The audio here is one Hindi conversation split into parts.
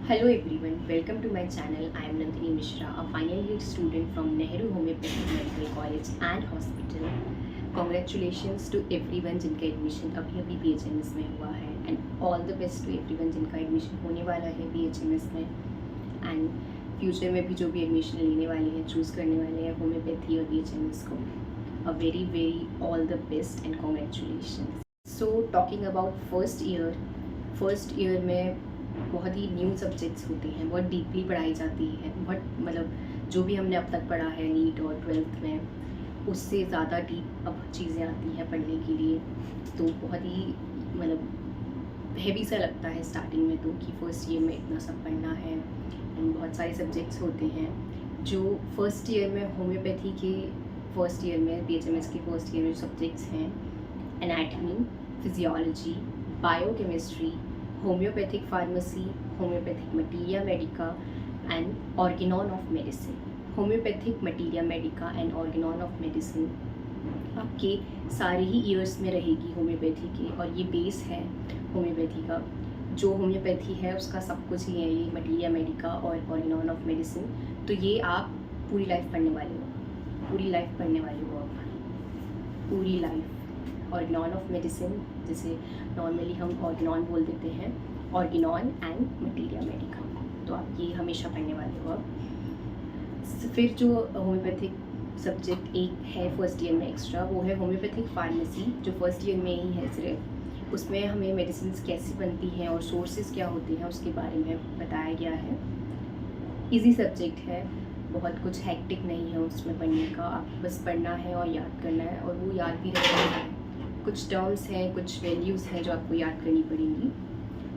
Hello everyone, welcome to my channel. I am Nandini Mishra, a final year student from Nehru Homeopathic Medical College and Hospital. Congratulations to everyone जिनका एडमिशन अभी अभी BHMS में हुआ है and all the best to everyone जिनका एडमिशन होने वाला है BHMS में and फ्यूचर में भी जो भी एडमिशन लेने वाले हैं चूज़ करने वाले हैं होम्योपैथी और BHMS को a very all the best and congratulations. So talking about first year में बहुत ही न्यू सब्जेक्ट्स होते हैं, बहुत डीपली पढ़ाई जाती है, बहुत मतलब जो भी हमने अब तक पढ़ा है नीट और ट्वेल्थ में उससे ज़्यादा डीप अब चीज़ें आती हैं पढ़ने के लिए। तो बहुत ही मतलब हैवी सा लगता है स्टार्टिंग में तो कि फ़र्स्ट ईयर में इतना सब पढ़ना है एंड बहुत सारे सब्जेक्ट्स होते हैं जो फर्स्ट ईयर में होम्योपैथी के फर्स्ट ईयर में BHMS के फर्स्ट ईयर में जो सब्जेक्ट्स हैं anatomy, physiology, biochemistry, homeopathic pharmacy, homeopathic materia medica and Organon of medicine. Homeopathic materia medica and Organon of medicine आपके सारे ही ईयर्स में रहेगी होम्योपैथी के, और ये बेस है होम्योपैथी का। जो होम्योपैथी है उसका सब कुछ ही है ये मटीरिया मेडिका और ऑर्गेनॉन ऑफ मेडिसिन। तो ये आप पूरी लाइफ पढ़ने वाले हो, पूरी लाइफ पढ़ने वाले हो आप, पूरी लाइफ। ऑर्गेनॉन ऑफ मेडिसिन जिसे नॉर्मली हम ऑर्गेनॉन बोल देते हैं, ऑर्गेनॉन एंड मटीरिया मेडिका, तो आप ये हमेशा पढ़ने वाले हो अब। फिर जो होम्योपैथिक सब्जेक्ट एक है फर्स्ट ईयर में एक्स्ट्रा, वो है होम्योपैथिक फार्मेसी, जो फर्स्ट ईयर में ही है सिर्फ। उसमें हमें मेडिसिन कैसी बनती हैं और सोर्सेज क्या होते हैं उसके बारे में बताया गया है। इजी सब्जेक्ट है, बहुत कुछ हैक्टिक नहीं है उसमें पढ़ने का, आप बस पढ़ना है और याद करना है, और वो याद भी रहना है। कुछ टर्म्स हैं, कुछ वैल्यूज़ हैं जो आपको याद करनी पड़ेंगी,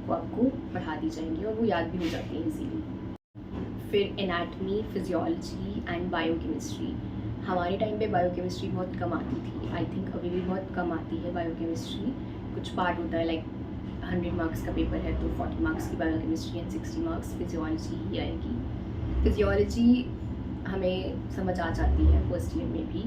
वो आपको पढ़ा दी जाएंगी और वो याद भी हो जाती है इजीली। फिर एनाटमी, फिजियोलॉजी एंड बायोकेमिस्ट्री। हमारे टाइम पे बायोकेमिस्ट्री बहुत कम आती थी, आई थिंक अभी भी बहुत कम आती है बायोकेमिस्ट्री। कुछ पार्ट होता है लाइक 100 मार्क्स का पेपर है तो 40 मार्क्स की बायोकेमिस्ट्री एंड 60 मार्क्स फिजियोलॉजी ही आएगी। फिजियोलॉजी हमें समझ आ जाती है फर्स्ट ईयर में भी,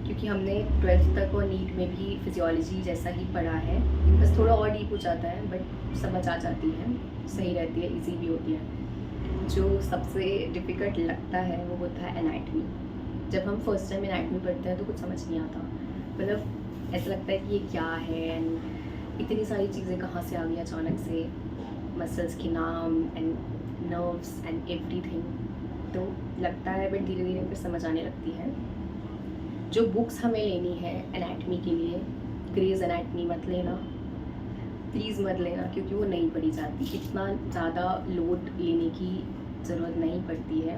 क्योंकि हमने 12th तक और नीट में भी फिजियोलॉजी जैसा ही पढ़ा है, बस थोड़ा और डीप हो जाता है बट समझ आ जाती है, सही रहती है, इजी भी होती है। जो सबसे डिफ़िकल्ट लगता है वो होता है एनाटमी। जब हम फर्स्ट टाइम एनाटमी पढ़ते हैं तो कुछ समझ नहीं आता, मतलब ऐसा लगता है कि ये क्या है एंड इतनी सारी चीज़ें कहाँ से आ गई अचानक से, मसल्स के नाम एंड नर्व्स एंड एवरीथिंग, तो लगता है बट धीरे धीरे फिर समझ आने लगती है। जो बुक्स हमें लेनी है एनाटमी के लिए, ग्रेज एनाटमी मत लेना, प्लीज़ मत लेना, क्योंकि वो नहीं पढ़ी जाती, इतना ज़्यादा लोड लेने की ज़रूरत नहीं पड़ती है।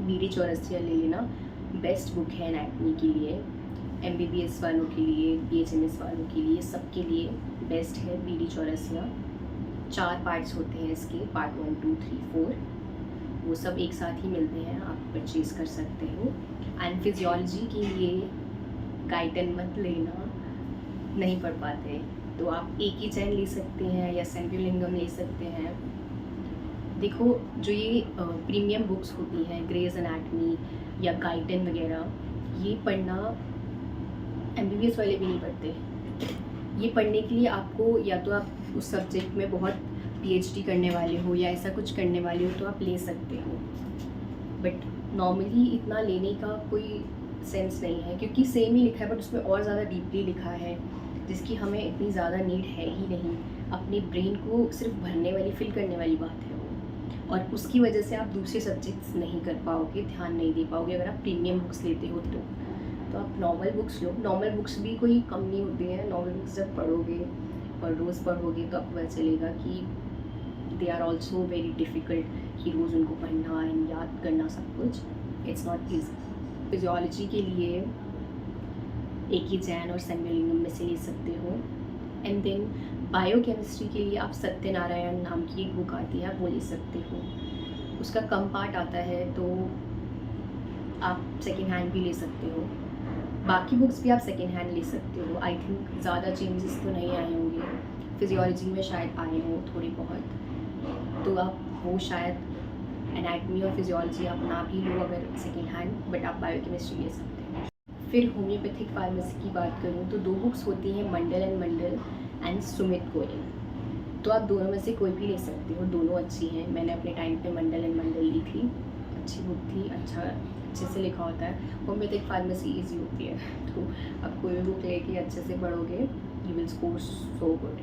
BD चौरसिया ले लेना, बेस्ट बुक है एनाटमी के लिए, MBBS वालों के लिए, BHMS वालों के लिए, सबके लिए बेस्ट है BD चौरसिया। 4 पार्ट्स होते हैं इसके, पार्ट 1, 2, 3, 4, वो सब एक साथ ही मिलते हैं, आप परचेज़ कर सकते हो। एंड फिजियोलॉजी के लिए गाइडन मत लेना, नहीं पढ़ पाते, तो आप एक ही चैन ले सकते हैं या सेम्ब्युलिंगम ले सकते हैं। देखो जो ये प्रीमियम बुक्स होती हैं, ग्रेज एनाटमी या गाइडन वगैरह, ये पढ़ना MBBS वाले भी नहीं पढ़ते। ये पढ़ने के लिए आपको या तो आप उस सब्जेक्ट में बहुत PhD करने वाले हो या ऐसा कुछ करने वाले हो तो आप ले सकते हो, बट नॉर्मली इतना लेने का कोई सेंस नहीं है, क्योंकि सेम ही लिखा है बट उसमें और ज़्यादा डीपली लिखा है, जिसकी हमें इतनी ज़्यादा नीड है ही नहीं। अपने ब्रेन को सिर्फ भरने वाली, फिल करने वाली बात है वो, और उसकी वजह से आप दूसरे सब्जेक्ट्स नहीं कर पाओगे, ध्यान नहीं दे पाओगे अगर आप प्रीमियम बुक्स लेते हो तो आप नॉर्मल बुक्स लो। नॉर्मल बुक्स भी कोई कम नहीं होती हैं, नॉर्मल बुक्स जब पढ़ोगे और रोज़ पढ़ोगे तो आपको पता चलेगा कि they are also very difficult, कि रोज़ उनको पढ़ना एंड याद करना सब कुछ, इट्स नॉट ईजी। फिजियोलॉजी के लिए एक ही जैन और सेम्ब्युलिंगम में से ले सकते हो। एंड देन बायोकेमिस्ट्री के लिए आप सत्यनारायण नाम की एक बुक आती है, आप वो ले सकते हो, उसका कम पार्ट आता है तो आप सेकेंड हैंड भी ले सकते हो। बाकी बुक्स भी आप सेकेंड हैंड ले सकते हो, आई थिंक ज़्यादा चेंजेस तो नहीं आए होंगे, फिजियोलॉजी में शायद आए हों थोड़े बहुत, तो आप वो शायद एनाटमी और फिजियोलॉजी आप ना भी लो अगर सेकेंड हैंड, बट आप बायोकेमिस्ट्री ले सकते हैं। फिर होम्योपैथिक फार्मेसी की बात करूँ तो 2 बुक्स होती हैं, मंडल एंड सुमित गोयल। तो आप दोनों में से कोई भी ले सकते हो, दोनों अच्छी हैं। मैंने अपने टाइम पे मंडल एंड मंडल ली थी, अच्छी बुक थी, अच्छे से लिखा होता है। होम्योपैथिक फार्मेसी ईजी होती है, तो आप कोई भी बुक लेके अच्छे से पढ़ोगे, you will score so good.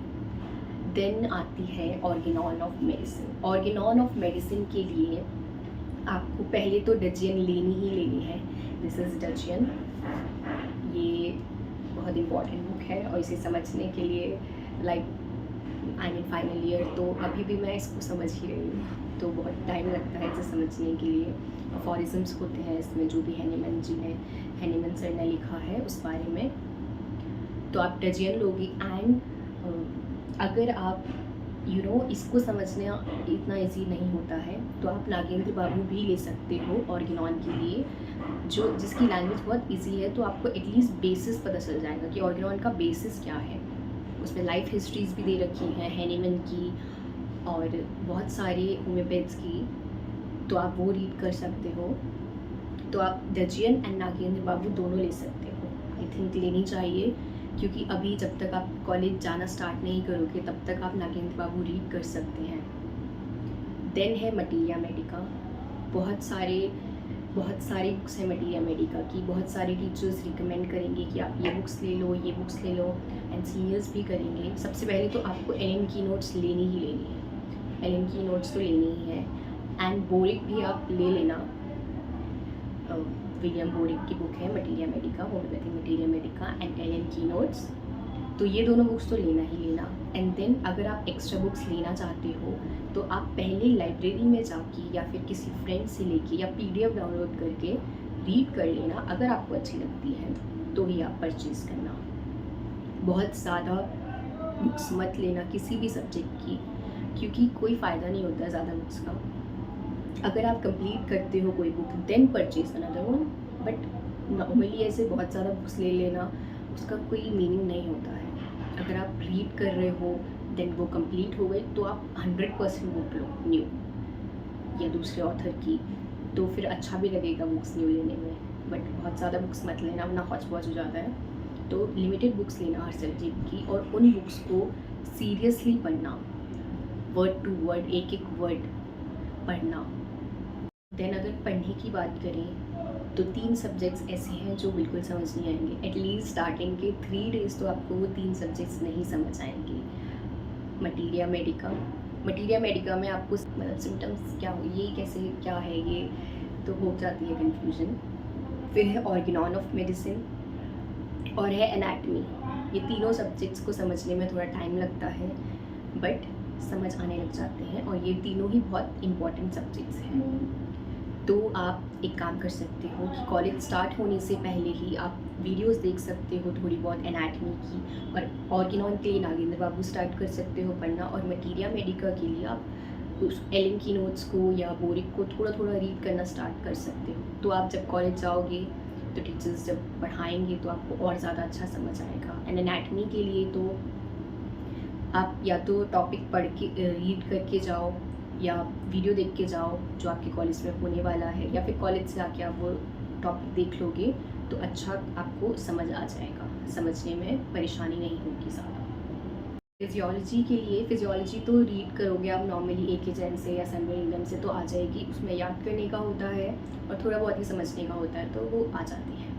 Then आती है organon of medicine. Organon of medicine के लिए आपको पहले तो डजियन लेनी ही लेनी है। दिस इज़ डजियन, ये बहुत इम्पॉर्टेंट बुक है और इसे समझने के लिए आई मीन फाइनल ईयर, तो अभी भी मैं इसको समझ ही रही हूँ, तो बहुत टाइम लगता है इसे समझने के लिए। अफोरिज्म्स होते हैं इसमें, जो भी हैनीमैन जी ने, हैनीमैन सर ने लिखा है उस बारे में। तो आप डजियन लोगे एंड अगर आप इसको समझना इतना इजी नहीं होता है तो आप नागेंद्र बाबू भी ले सकते हो ऑर्गेनॉन के लिए, जो जिसकी लैंग्वेज बहुत इजी है। तो आपको एटलीस्ट बेसिस पता चल जाएगा कि ऑर्गेनॉन का बेसिस क्या है। उसमें लाइफ हिस्ट्रीज भी दे रखी हैं हैनीमैन की और बहुत सारे होम्योपैथ्स की, तो आप वो रीड कर सकते हो। तो आप डजियन एंड नागेंद्र बाबू दोनों ले सकते हो। आई थिंक लेनी चाहिए, क्योंकि अभी जब तक आप कॉलेज जाना स्टार्ट नहीं करोगे तब तक आप नागेंद्र बाबू रीड कर सकते हैं। देन है मटीरिया मेडिका। बहुत सारे बुक्स हैं मटीरिया मेडिका की। बहुत सारे टीचर्स रिकमेंड करेंगे कि आप ये बुक्स ले लो, ये बुक्स ले लो, एंड सीनियर्स भी करेंगे। सबसे पहले तो आपको एलन की नोट्स लेनी ही लेनी है, एलन की नोट्स तो लेनी ही है। एंड बोरिक भी आप ले लेना, विलियम बोरिक की बुक है materia medica, homeopathic materia medica and Allen की नोट्स। तो ये दोनों बुक्स तो लेना ही लेना। एंड देन अगर आप एक्स्ट्रा बुक्स लेना चाहते हो तो आप पहले लाइब्रेरी में जाके या फिर किसी फ्रेंड से लेके या PDF डाउनलोड करके रीड कर लेना। अगर आपको अच्छी लगती है तो ही आप परचेज़ करना। बहुत ज़्यादा बुक्स मत लेना किसी भी सब्जेक्ट की, क्योंकि कोई फ़ायदा नहीं होता है ज़्यादा बुक्स का। अगर आप कंप्लीट करते हो कोई book then purchase another one, but normally ऐसे बहुत ज़्यादा बुक्स ले लेना उसका कोई मीनिंग नहीं होता है। अगर आप रीड कर रहे हो देन वो कंप्लीट हो गई तो आप 100% बुक लो न्यू या दूसरे ऑथर की, तो फिर अच्छा भी लगेगा बुक्स न्यू लेने में। बट बहुत ज़्यादा बुक्स मत लेना वरना हौच पौच हो जाता है। तो लिमिटेड बुक्स लेना हर सब्जेक्ट की, और उन बुक्स को सीरियसली पढ़ना, वर्ड टू वर्ड, एक एक वर्ड पढ़ना। देन अगर पढ़ने की बात करें तो 3 सब्जेक्ट्स ऐसे हैं जो बिल्कुल समझ नहीं आएंगे। एटलीस्ट स्टार्टिंग के 3 डेज़ तो आपको वो 3 सब्जेक्ट्स नहीं समझ आएंगे। मटीरिया मेडिका में आपको मतलब सिम्टम्स क्या हो, ये कैसे क्या है, ये तो हो जाती है कन्फ्यूजन। फिर है ऑर्गेनॉन ऑफ मेडिसिन और है एनाटमी। ये तीनों सब्जेक्ट्स को समझने में थोड़ा टाइम लगता है बट समझ आने लग जाते हैं, और ये तीनों ही बहुत इम्पॉर्टेंट सब्जेक्ट्स हैं। तो आप एक काम कर सकते हो कि कॉलेज स्टार्ट होने से पहले ही आप वीडियोस देख सकते हो थोड़ी बहुत एनाटमी की, और ऑर्गेनॉन के लिए नागेंद्र बाबू स्टार्ट कर सकते हो पढ़ना, और मटीरिया मेडिका के लिए आप उस एलन की नोट्स को या बोरिक को थोड़ा थोड़ा रीड करना स्टार्ट कर सकते हो। तो आप जब कॉलेज जाओगे तो टीचर्स जब पढ़ाएंगे तो आपको और ज़्यादा अच्छा समझ आएगा। एंड एनाटमी के लिए तो आप या तो टॉपिक पढ़ के रीड करके जाओ या वीडियो देख के जाओ जो आपके कॉलेज में होने वाला है, या फिर कॉलेज से आके आप वो टॉपिक देख लोगे तो अच्छा आपको समझ आ जाएगा, समझने में परेशानी नहीं होगी ज़्यादा। फिजियोलॉजी के लिए, फिजियोलॉजी तो रीड करोगे आप नॉर्मली AK जैन से या सैमुअल से तो आ जाएगी। उसमें याद करने का होता है और थोड़ा बहुत ही समझने का होता है, तो वो आ जाती है।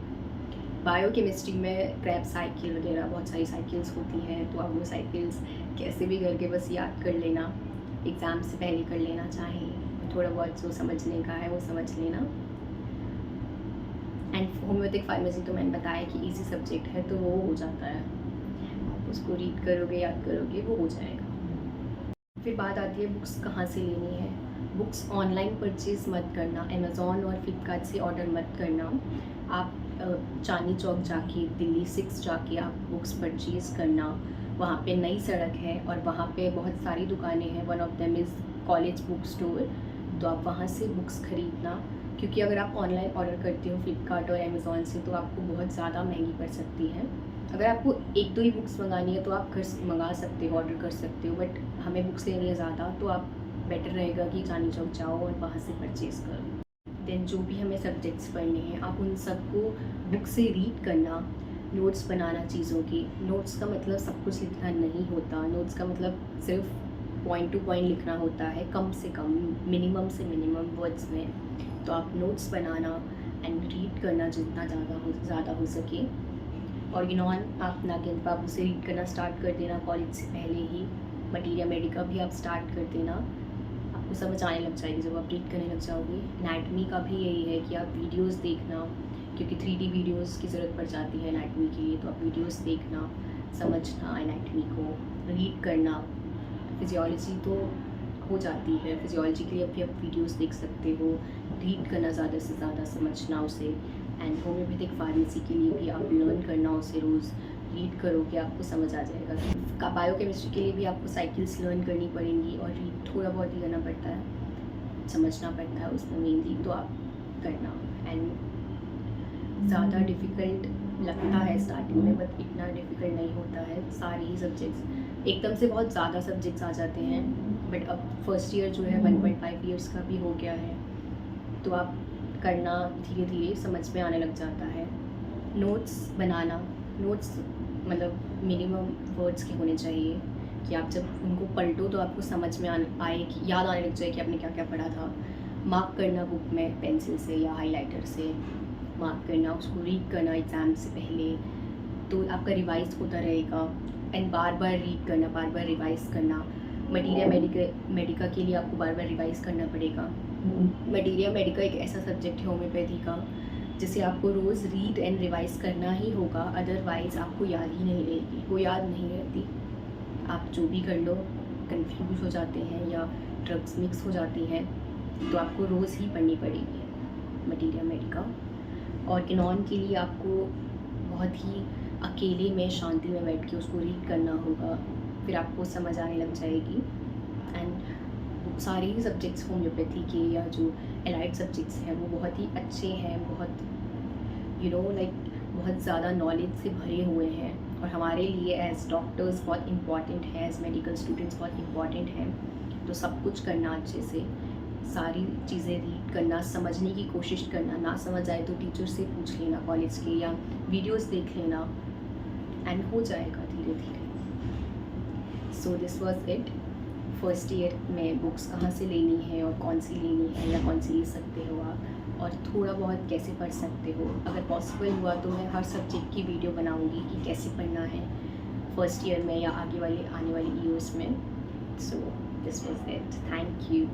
बायोकेमिस्ट्री में क्रैब साइकिल वगैरह बहुत सारी साइकिल्स होती हैं, तो आप वो साइकिल्स कैसे भी करके बस याद कर लेना, एग्ज़ाम से पहले कर लेना चाहें, थोड़ा बहुत जो समझने का है वो समझ लेना। एंड होम्योपैथिक फार्मेसी तो मैंने बताया कि इजी सब्जेक्ट है तो वो हो जाता है, आप उसको रीड करोगे याद करोगे वो हो जाएगा। फिर बात आती है बुक्स कहाँ से लेनी है। बुक्स ऑनलाइन परचेज़ मत करना, अमेज़ॉन और फ्लिपकार्ट से ऑर्डर मत करना। आप चांदनी चौक जाके, दिल्ली 6 जाके आप बुक्स परचेज़ करना। वहाँ पे नई सड़क है और वहाँ पे बहुत सारी दुकानें हैं, one of them is college book store, तो आप वहाँ से बुक्स ख़रीदना। क्योंकि अगर आप ऑनलाइन ऑर्डर करते हो फ्लिपकार्ट और अमेज़ॉन से तो आपको बहुत ज़्यादा महंगी पड़ सकती है। अगर आपको 1-2 ही बुक्स मंगानी है तो आप मंगा सकते हो, ऑर्डर कर सकते हो, बट हमें बुक्स लेनी है ज़्यादा तो आप बेटर रहेगा कि चांदनी चौक जाओ और वहाँ से परचेज़ करो। देन जो भी हमें सब्जेक्ट्स पढ़ने हैं आप उन सबको बुक से रीड करना, नोट्स बनाना चीज़ों की। नोट्स का मतलब सब कुछ लिखना नहीं होता, नोट्स का मतलब सिर्फ पॉइंट टू पॉइंट लिखना होता है, कम से कम, मिनिमम से मिनिमम वर्ड्स में। तो आप नोट्स बनाना एंड रीड करना जितना ज़्यादा हो सके। और आप ना के बाबू से रीड करना स्टार्ट कर देना कॉलेज से पहले ही। मटीरिया मेडिका भी आप स्टार्ट कर देना, आपको समझ आने लग जाएगी जब आप रीड करने लग जाओगे। एनाटमी का भी यही है कि आप वीडियोस देखना, क्योंकि 3D वीडियोस की ज़रूरत पड़ जाती है एनाटमी के लिए। तो आप वीडियोस देखना, समझना एनाटमी को, रीड करना। फिजियोलॉजी तो हो जाती है, फिजियोलॉजी के लिए भी आप वीडियोस देख सकते हो। रीड करना ज़्यादा से ज़्यादा, समझना उसे। एंड होम्योपैथिक फार्मेसी के लिए भी आप लर्न करना उसे, रोज़ रीड करोगे आपको समझ आ जाएगा। बायोकेमिस्ट्री के लिए भी आपको साइकिल्स लर्न करनी पड़ेंगी और रीड थोड़ा बहुत ही करना पड़ता है, समझना पड़ता है उसमें मेनली। तो आप करना। एंड ज़्यादा डिफ़िकल्ट लगता है स्टार्टिंग में, बट इतना डिफ़िकल्ट नहीं होता है। सारे ही सब्जेक्ट्स एकदम से बहुत ज़्यादा सब्जेक्ट्स आ जाते हैं, बट अब फर्स्ट ईयर जो है 1.5 ईयर्स का भी हो गया है, तो आप करना धीरे धीरे समझ में आने लग जाता है। नोट्स बनाना, नोट्स मतलब मिनिमम वर्ड्स के होने चाहिए कि आप जब उनको पलटो तो आपको समझ में आए, कि याद आने लग जाए कि आपने क्या क्या पढ़ा था। मार्क करना बुक में पेंसिल से या हाइलाइटर से मार्क करना, उसको रीड करना एग्ज़ाम से पहले, तो आपका रिवाइज होता रहेगा। एंड बार बार रीड करना, बार बार रिवाइज़ करना। मटीरिया मेडिका के लिए आपको बार बार रिवाइज़ करना पड़ेगा। मटीरिया मेडिका एक ऐसा सब्जेक्ट है होम्योपैथी का जिसे आपको रोज़ रीड एंड रिवाइज़ करना ही होगा, अदरवाइज़ आपको याद ही नहीं रहेगी, वो याद नहीं रहती। आप जो भी कर लो, कंफ्यूज हो जाते हैं या ड्रग्स मिक्स हो जाती हैं, तो आपको रोज़ ही पढ़नी पड़ेगी मटीरिया मेडिका। और इनॉन के लिए आपको बहुत ही अकेले में, शांति में बैठ के उसको रीड करना होगा, फिर आपको समझ आने लग जाएगी। एंड सारे ही सब्जेक्ट्स होम्योपैथी के या जो एलाइड सब्जेक्ट्स हैं वो बहुत ही अच्छे हैं, बहुत बहुत ज़्यादा नॉलेज से भरे हुए हैं, और हमारे लिए एज़ डॉक्टर्स बहुत इम्पॉर्टेंट है, एज़ मेडिकल स्टूडेंट्स बहुत इम्पॉर्टेंट हैं। तो सब कुछ करना अच्छे से, सारी चीज़ें रीड करना, समझने की कोशिश करना। ना समझ आए तो टीचर से पूछ लेना कॉलेज के, या वीडियोस देख लेना, एंड हो जाएगा धीरे धीरे। So this was it. First year में बुक्स कहाँ से लेनी है और कौन सी लेनी है या कौन सी ले सकते हो आप, और थोड़ा बहुत कैसे पढ़ सकते हो। अगर पॉसिबल हुआ तो मैं हर सब्जेक्ट की वीडियो बनाऊंगी कि कैसे पढ़ना है फर्स्ट ईयर में या आने वाली ईयर्स में। So this was it, thank you.